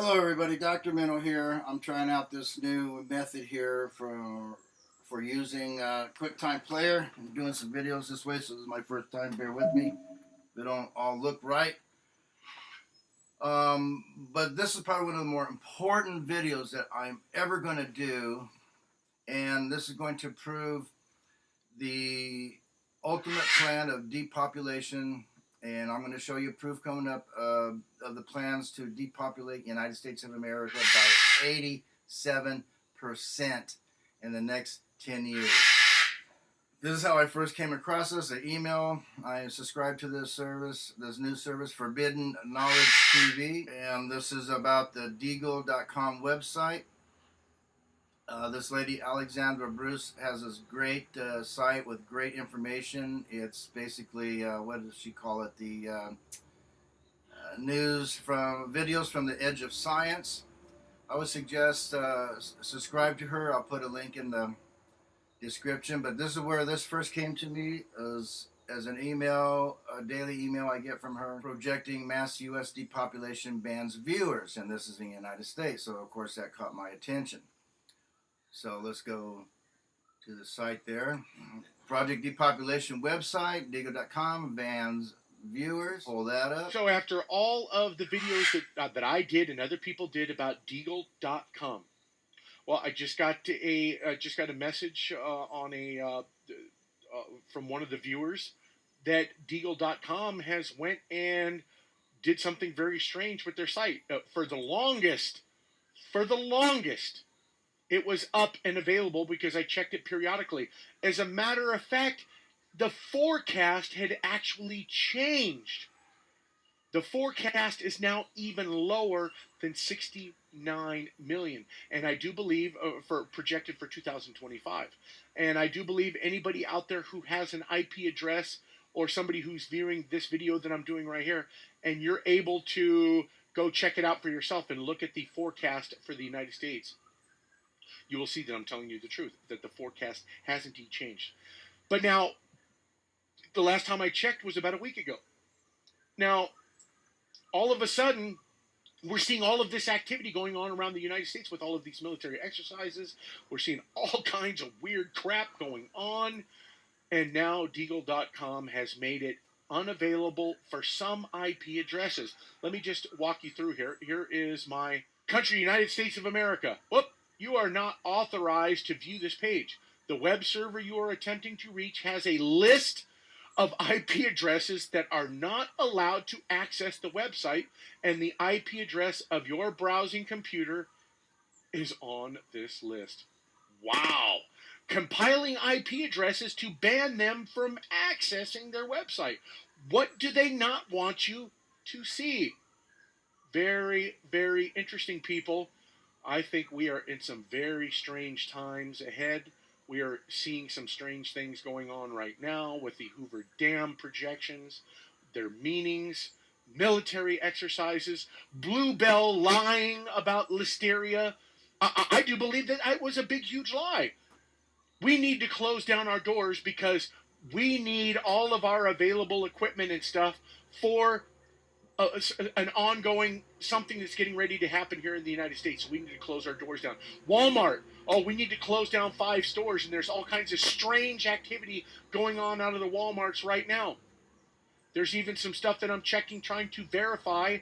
Hello everybody, Dr. Minnow here. I'm trying out this new method here for using QuickTime Player. I'm doing some videos this way, so this is my first time, bear with me. They don't all look right. But this is probably one of the more important videos that I'm ever going to do, and this is going to prove the ultimate plan of depopulation. And I'm going to show you proof coming up of the plans to depopulate the United States of America by 87% in the next 10 years. This is how I first came across this, an email. I subscribed to this service, this new service, Forbidden Knowledge TV. And this is about the Deagel.com website. This lady, Alexandra Bruce, has this great site with great information. It's basically, what does she call it? The news from videos from the edge of science. I would suggest subscribe to her. I'll put a link in the description. But this is where this first came to me as an email, a daily email I get from her, projecting mass U.S. depopulation bans viewers. And this is in the United States. So, of course, that caught my attention. So let's go to the site there. Project Depopulation website, Deagel.com, bans viewers. Pull that up. So after all of the videos that I did and other people did about Deagel.com, well, I just got a message from one of the viewers that Deagel.com has went and did something very strange with their site. For the longest, it was up and available because I checked it periodically. As a matter of fact, the forecast had actually changed. The forecast is now even lower than 69 million. And I do believe, projected for 2025. And I do believe anybody out there who has an IP address or somebody who's viewing this video that I'm doing right here, and you're able to go check it out for yourself and look at the forecast for the United States, you will see that I'm telling you the truth, that the forecast has indeed changed. But now, the last time I checked was about a week ago. Now, all of a sudden, we're seeing all of this activity going on around the United States with all of these military exercises. We're seeing all kinds of weird crap going on. And now Deagel.com has made it unavailable for some IP addresses. Let me just walk you through here. Here is my country, United States of America. Whoop! You are not authorized to view this page. The web server you are attempting to reach has a list of IP addresses that are not allowed to access the website, and the IP address of your browsing computer is on this list. Wow! Compiling IP addresses to ban them from accessing their website. What do they not want you to see? Very, very interesting, people. I think we are in some very strange times ahead. We are seeing some strange things going on right now with the Hoover Dam projections, their meanings, military exercises, Bluebell lying about listeria. I do believe that it was a big, huge lie. We need to close down our doors because we need all of our available equipment and stuff for an ongoing something that's getting ready to happen here in the United States. We need to close our doors down. Walmart, we need to close down 5 stores, and there's all kinds of strange activity going on out of the Walmarts right now. There's even some stuff that I'm checking, trying to verify.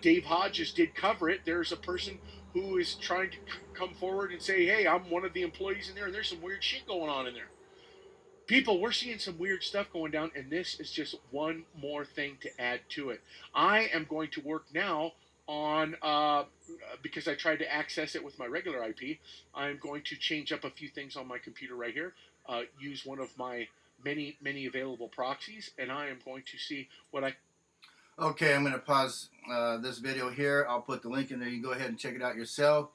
Dave Hodges did cover it. There's a person who is trying to come forward and say, hey, I'm one of the employees in there, and there's some weird shit going on in there. People, we're seeing some weird stuff going down, and this is just one more thing to add to it. I am going to work now on, because I tried to access it with my regular IP, I'm going to change up a few things on my computer right here, use one of my many, many available proxies, and I am going to see what I... Okay, I'm going to pause this video here. I'll put the link in there. You can go ahead and check it out yourself.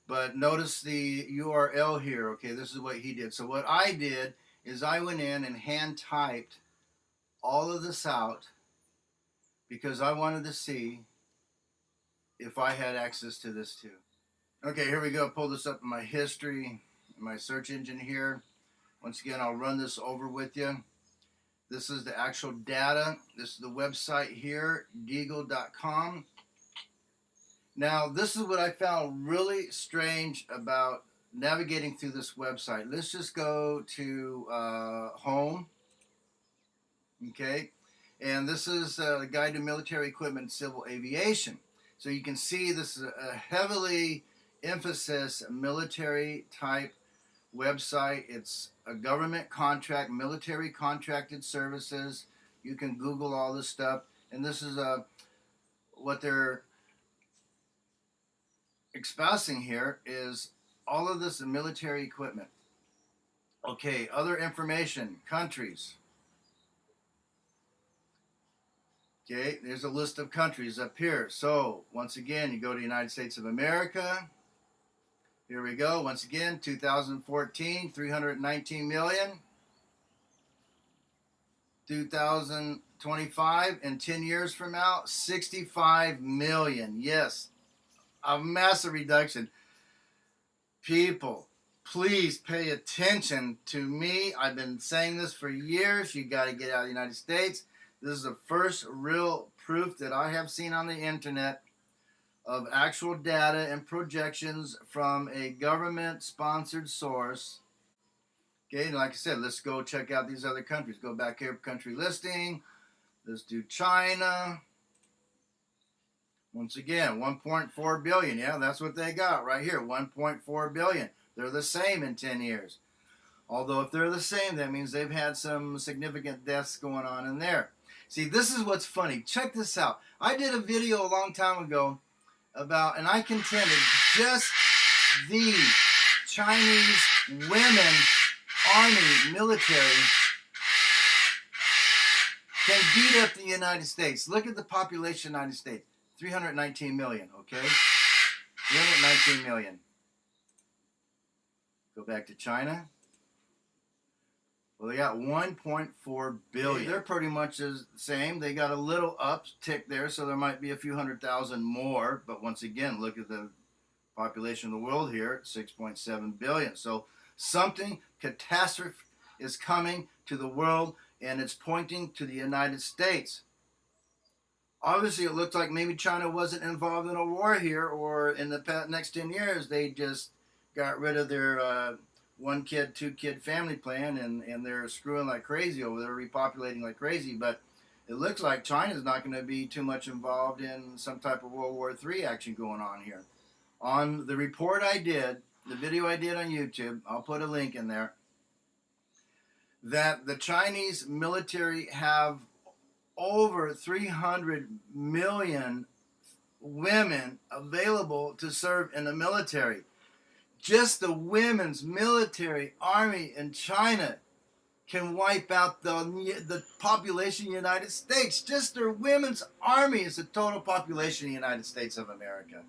But notice the URL here. Okay, this is what he did. So what I did is I went in and hand typed all of this out because I wanted to see if I had access to this too. Okay, here we go. Pull this up in my history, in my search engine here. Once again, I'll run this over with you. This is the actual data. This is the website here, Deagel.com. Now, this is what I found really strange about navigating through this website. Let's just go to home, okay? And this is a guide to military equipment and civil aviation. So you can see this is a heavily emphasis military type website. It's a government contract, military contracted services. You can Google all this stuff. And this is what they're espousing here is all of this military equipment. Okay, other information, countries. Okay, there's a list of countries up here. So, once again, you go to the United States of America. Here we go. Once again, 2014, 319 million. 2025, in 10 years from now, 65 million. Yes, a massive reduction. People, please pay attention to me. I've been saying this for years. You got to get out of the United States. This is the first real proof that I have seen on the internet of actual data and projections from a government-sponsored source. Okay, and like I said, let's go check out these other countries. Go back here, country listing. Let's do China. Once again, 1.4 billion. Yeah, that's what they got right here, 1.4 billion. They're the same in 10 years. Although if they're the same, that means they've had some significant deaths going on in there. See, this is what's funny. Check this out. I did a video a long time ago about, and I contended just the Chinese women army military can beat up the United States. Look at the population of the United States. 319 million, okay? 319 million. Go back to China. Well, they got 1.4 billion. They're pretty much the same. They got a little uptick there, so there might be a few 100,000 more. But once again, look at the population of the world here, 6.7 billion. So something catastrophic is coming to the world, and it's pointing to the United States. Obviously, it looked like maybe China wasn't involved in a war here, or in the next 10 years, they just got rid of their one kid, two kid family plan, and they're screwing like crazy over there, repopulating like crazy. But it looks like China's not going to be too much involved in some type of World War III action going on here. On the report I did, the video I did on YouTube, I'll put a link in there, that the Chinese military have over 300 million women available to serve in the military. Just the women's military army in China can wipe out the population of the United States. Just their women's army is the total population of the United States of America.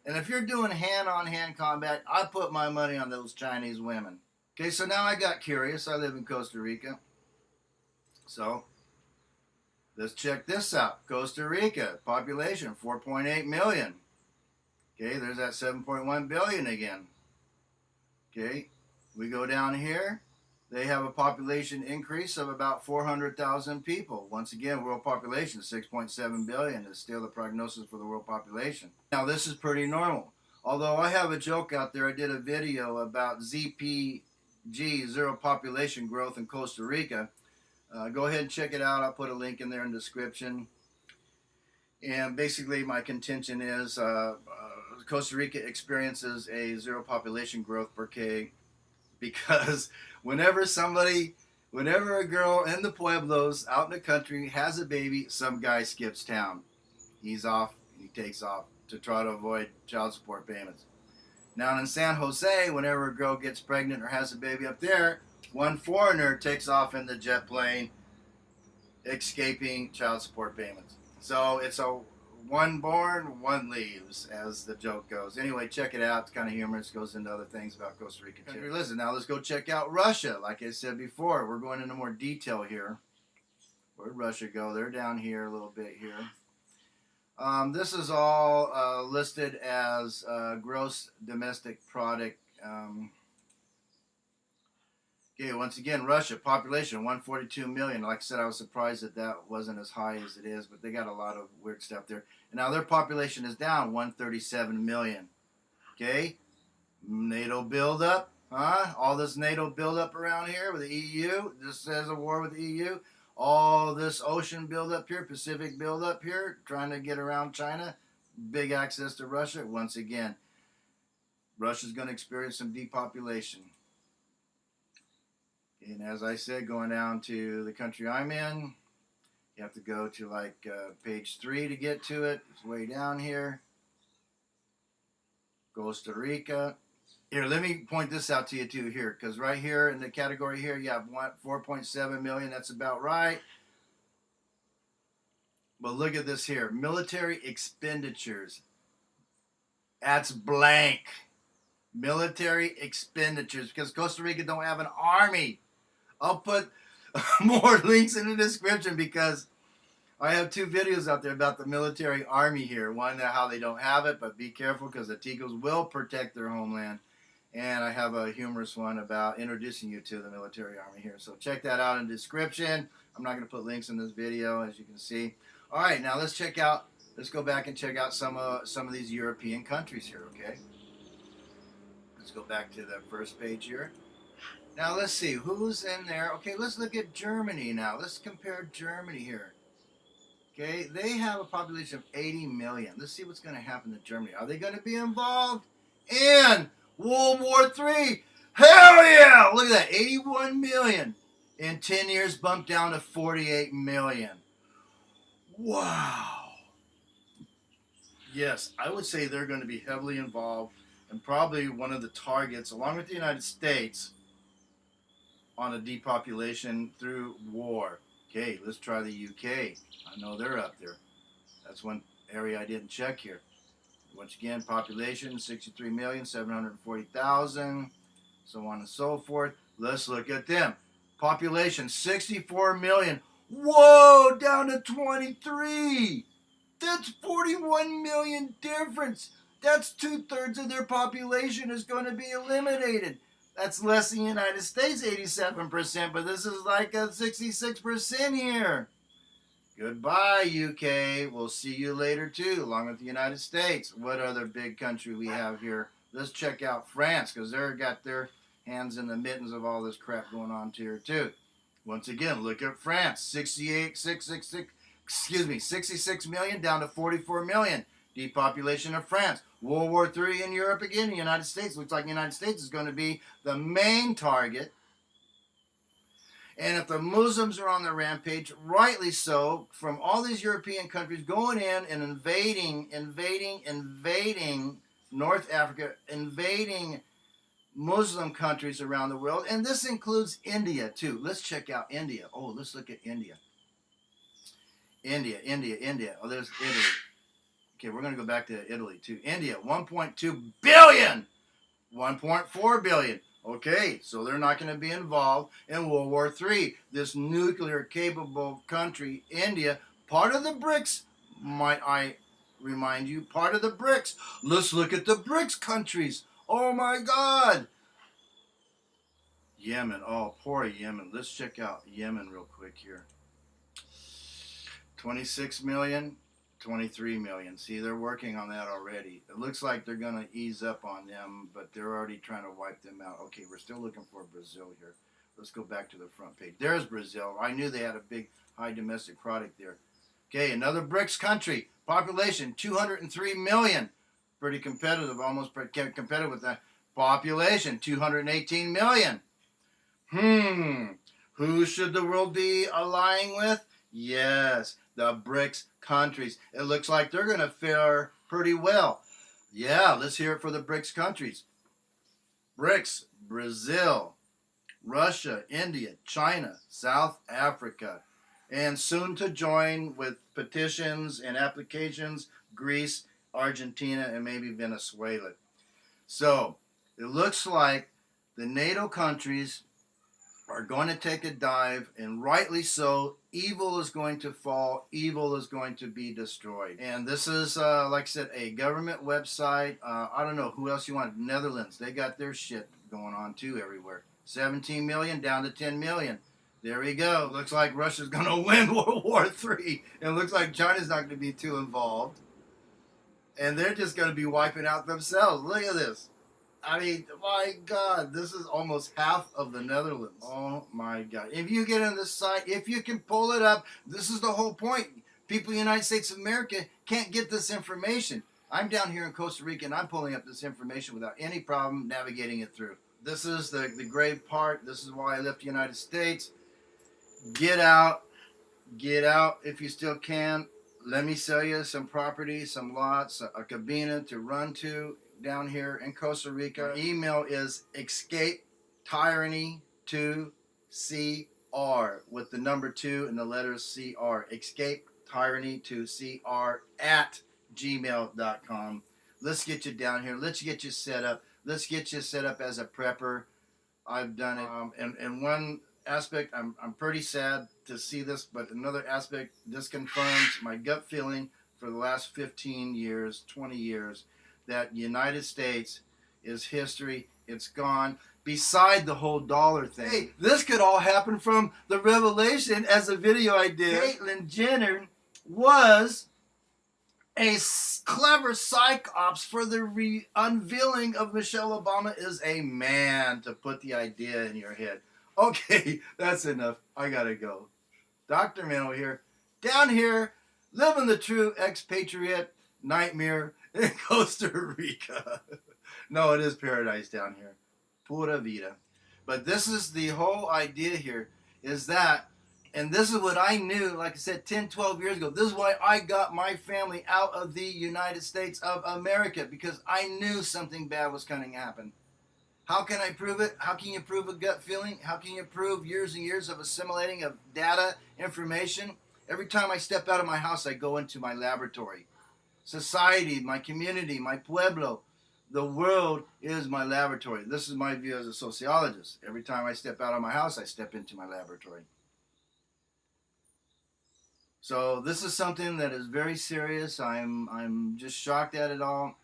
And if you're doing hand-on-hand combat, I put my money on those Chinese women. Okay, so now I got curious. I live in Costa Rica. So let's check this out. Costa Rica, population 4.8 million. Okay, there's that 7.1 billion again. Okay, we go down here. They have a population increase of about 400,000 people. Once again, world population 6.7 billion is still the prognosis for the world population. Now, this is pretty normal. Although I have a joke out there. I did a video about ZPG, zero population growth in Costa Rica. Go ahead and check it out. I'll put a link in there in the description. And basically my contention is Costa Rica experiences a zero population growth per K because whenever a girl in the pueblos out in the country has a baby, some guy skips town. He's off, he takes off to try to avoid child support payments. Now in San Jose, whenever a girl gets pregnant or has a baby up there, one foreigner takes off in the jet plane, escaping child support payments. So it's a one born, one leaves, as the joke goes. Anyway, check it out. It's kind of humorous. Goes into other things about Costa Rica too. Listen, now let's go check out Russia. Like I said before, we're going into more detail here. Where'd Russia go? They're down here a little bit here. This is all listed as gross domestic product. Okay, once again, Russia, population 142 million. Like I said, I was surprised that that wasn't as high as it is, but they got a lot of weird stuff there. Now their population is down 137 million. Okay, NATO buildup, huh? All this NATO buildup around here with the EU. This says a war with the EU. All this ocean buildup here, Pacific buildup here, trying to get around China. Big access to Russia. Once again, Russia's going to experience some depopulation. And as I said, going down to the country I'm in, you have to go to like page 3 to get to it. It's way down here. Costa Rica. Here, let me point this out to you too here, because right here in the category here, you have 4.7 million. That's about right. But look at this here. Military expenditures. That's blank. Military expenditures, because Costa Rica don't have an army. I'll put more links in the description because I have 2 videos out there about the military army here. One, how they don't have it, but be careful because the Deagels will protect their homeland. And I have a humorous one about introducing you to the military army here. So check that out in the description. I'm not going to put links in this video, as you can see. All right, now let's go back and check out some of these European countries here, okay? Let's go back to the first page here. Now let's see who's in there. Okay, let's look at Germany now. Let's compare Germany here. Okay, they have a population of 80 million. Let's see what's going to happen to Germany. Are they going to be involved in World War III? Hell yeah! Look at that, 81 million. In 10 years, bumped down to 48 million. Wow. Yes, I would say they're going to be heavily involved and probably one of the targets, along with the United States, on a depopulation through war. Okay, let's try the UK. I know they're up there. That's one area I didn't check here. Once again, population 63,740,000, so on and so forth. Let's look at them. Population 64 million. Whoa, down to 23. That's 41 million difference. That's 2/3 of their population is going to be eliminated. That's less than the United States, 87%, but this is like a 66% here. Goodbye, UK. We'll see you later, too, along with the United States. What other big country we have here? Let's check out France, because they've got their hands in the mittens of all this crap going on here, too. Once again, look at France. 66 million down to 44 million. Depopulation of France. World War III in Europe again. The United States. Looks like the United States is going to be the main target. And if the Muslims are on the rampage, rightly so, from all these European countries going in and invading North Africa, invading Muslim countries around the world. And this includes India, too. Let's check out India. Oh, let's look at India. India. Oh, there's Italy. Okay, we're going to go back to Italy, too. India, 1.2 billion. 1.4 billion. Okay, so they're not going to be involved in World War III. This nuclear-capable country, India, part of the BRICS, might I remind you, part of the BRICS. Let's look at the BRICS countries. Oh, my God. Yemen. Oh, poor Yemen. Let's check out Yemen real quick here. 26 million. 23 million. See, they're working on that already. It looks like they're going to ease up on them, but they're already trying to wipe them out. Okay, we're still looking for Brazil here. Let's go back to the front page. There's Brazil. I knew they had a big high domestic product there. Okay, another BRICS country. Population, 203 million. Pretty competitive, almost competitive with that. Population, 218 million. Who should the world be allying with? Yes, the BRICS countries. It looks like they're going to fare pretty well. Yeah, let's hear it for the BRICS countries. BRICS, Brazil, Russia, India, China, South Africa, and soon to join with petitions and applications, Greece, Argentina, and maybe Venezuela. So, it looks like the NATO countries are going to take a dive, and rightly so. Evil is going to fall. Evil is going to be destroyed. And this is, like I said, a government website. I don't know who else you want. Netherlands, they got their shit going on too everywhere. 17 million down to 10 million. There we go. Looks like Russia's going to win World War III. And it looks like China's not going to be too involved. and they're just going to be wiping out themselves. Look at this. I mean, my God, this is almost half of the Netherlands. Oh my God. If you get on this site, if you can pull it up, this is the whole point. People in the United States of America can't get this information. I'm down here in Costa Rica and I'm pulling up this information without any problem navigating it through. This is the grave part. This is why I left the United States. Get out. Get out if you still can. Let me sell you some property, some lots, a cabina to run to down here in Costa Rica. My email is escapetyranny2cr with the number 2 and the letters CR. escapetyranny2cr@gmail.com. Let's get you down here. Let's get you set up. Let's get you set up as a prepper. I've done it. And one aspect, I'm pretty sad to see this, but another aspect, this confirms my gut feeling for the last 15 years, 20 years, that United States is history. It's gone. Beside the whole dollar thing. Hey, this could all happen from the revelation as a video I did. Caitlyn Jenner was a clever psychops for the unveiling of Michelle Obama is a man to put the idea in your head. Okay, that's enough. I gotta go. Dr. Mano here, down here, living the true expatriate nightmare in Costa Rica. No, it is paradise down here. Pura vida. But this is the whole idea here, is that, and this is what I knew, like I said, 10, 12 years ago. This is why I got my family out of the United States of America, because I knew something bad was going to happen. How can I prove it? How can you prove a gut feeling? How can you prove years and years of assimilating of data, information? Every time I step out of my house, I go into my laboratory. Society, my community, my pueblo, the world is my laboratory. This is my view as a sociologist. Every time I step out of my house, I step into my laboratory. So this is something that is very serious. I'm just shocked at it all.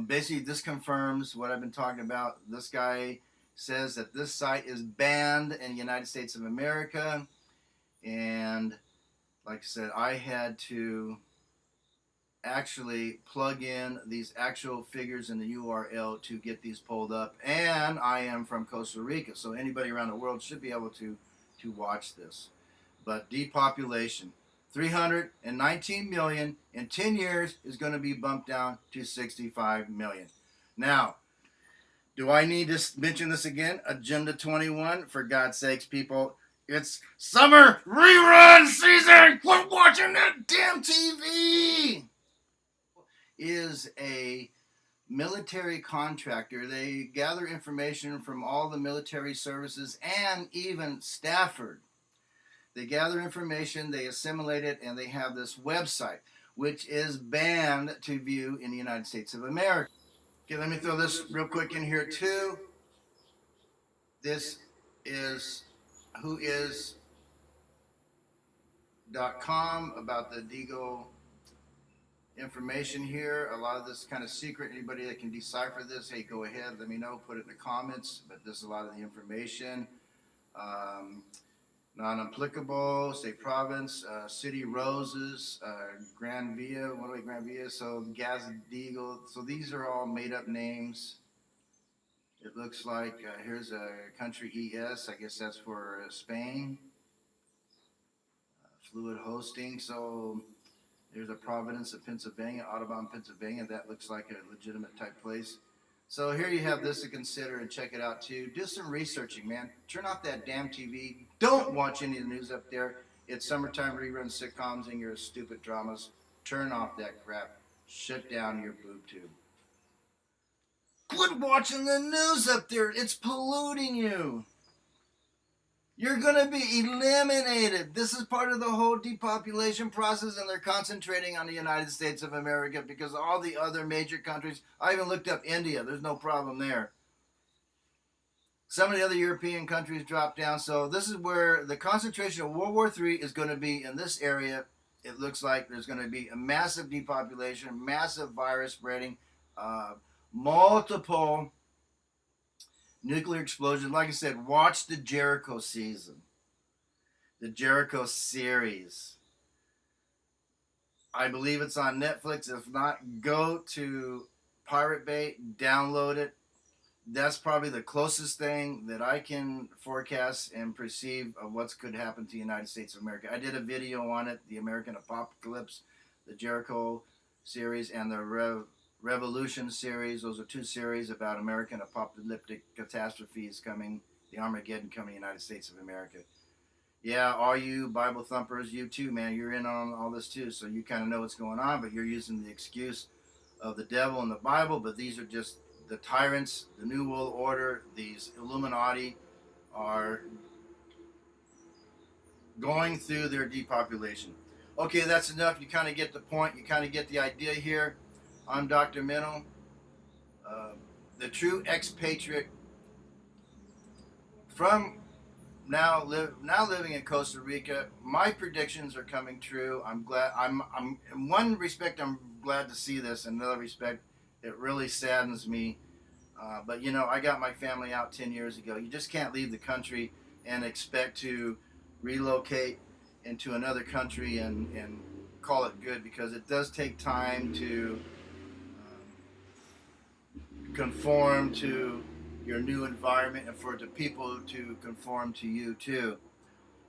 Basically, this confirms what I've been talking about. This guy says that this site is banned in the United States of America. And like I said, I had to actually plug in these actual figures in the URL to get these pulled up. And I am from Costa Rica, so anybody around the world should be able to watch this. But depopulation. 319 million in 10 years is going to be bumped down to 65 million. Now, do I need to mention this again? Agenda 21, for God's sakes, people. It's summer rerun season. Quit watching that damn TV. Is a military contractor. They gather information from all the military services and even Stratfor. They gather information, they assimilate it, and they have this website, which is banned to view in the United States of America. Okay, let me throw this real quick in here too. This is whois.com about the Deagel information here. A lot of this is kind of secret. Anybody that can decipher this, hey, go ahead, let me know, put it in the comments. But this is a lot of the information. Non-applicable, state province, city roses, Grand Via, what do we Grand Via? So Gas Deagel. So these are all made up names. It looks like here's a country ES. I guess that's for Spain. Fluid hosting. So there's a Providence of Pennsylvania, Audubon, Pennsylvania. That looks like a legitimate type place. So here you have this to consider and check it out too. Do some researching, man. Turn off that damn TV. Don't watch any of the news up there. It's summertime rerun sitcoms and your stupid dramas. Turn off that crap. Shut down your boob tube. Quit watching the news up there. It's polluting you. You're going to be eliminated. This is part of the whole depopulation process, and they're concentrating on the United States of America because all the other major countries, I even looked up India. There's no problem there. Some of the other European countries dropped down. So this is where the concentration of World War III is going to be in this area. It looks like there's going to be a massive depopulation, massive virus spreading, multiple nuclear explosion. Like I said, watch the Jericho season, the Jericho series. I believe it's on Netflix. If not, go to Pirate Bay, download it. That's probably the closest thing that I can forecast and perceive of what's could happen to the United States of America. I did a video on it, the American Apocalypse, the Jericho series, and the Revolution series. Those are two series about American apocalyptic catastrophes coming, the Armageddon coming to the United States of America. Yeah, all you Bible thumpers, you too, man, you're in on all this too, so you kind of know what's going on, but you're using the excuse of the devil in the Bible, but these are just the tyrants, the New World Order, these Illuminati are going through their depopulation. Okay, that's enough. You kind of get the point. You kind of get the idea here. I'm Dr. Minnow, the true expatriate from now living in Costa Rica. My predictions are coming true. I'm glad. I'm in one respect I'm glad to see this. In another respect, it really saddens me. But you know, I got my family out 10 years ago. You just can't leave the country and expect to relocate into another country and call it good, because it does take time to conform to your new environment and for the people to conform to you too.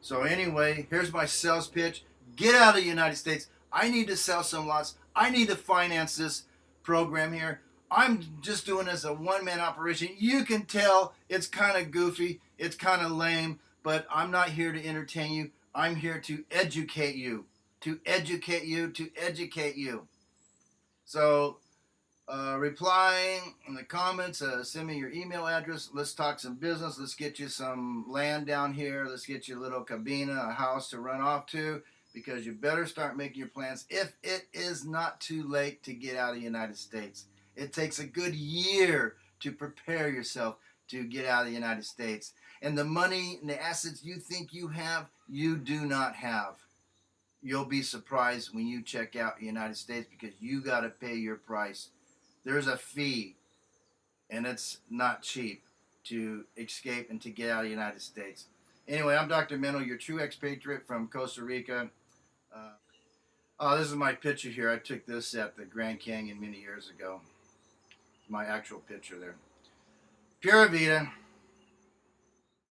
So anyway, here's my sales pitch. Get out of the United States. I need to sell some lots. I need to finance this program here. I'm just doing this a one-man operation. You can tell it's kind of goofy. It's kind of lame, but I'm not here to entertain you. I'm here to educate you, to educate you, to educate you. So replying in the comments, send me your email address. Let's talk some business. Let's get you some land down here. Let's get you a little cabina, a house to run off to, because you better start making your plans if it is not too late to get out of the United States. It takes a good year to prepare yourself to get out of the United States. And the money and the assets you think you have, you do not have. You'll be surprised when you check out the United States, because you got to pay your price. There's a fee, and it's not cheap to escape and to get out of the United States. Anyway, I'm Dr. Minnow, your true expatriate from Costa Rica. This is my picture here. I took this at the Grand Canyon many years ago. My actual picture there. Pura Vida.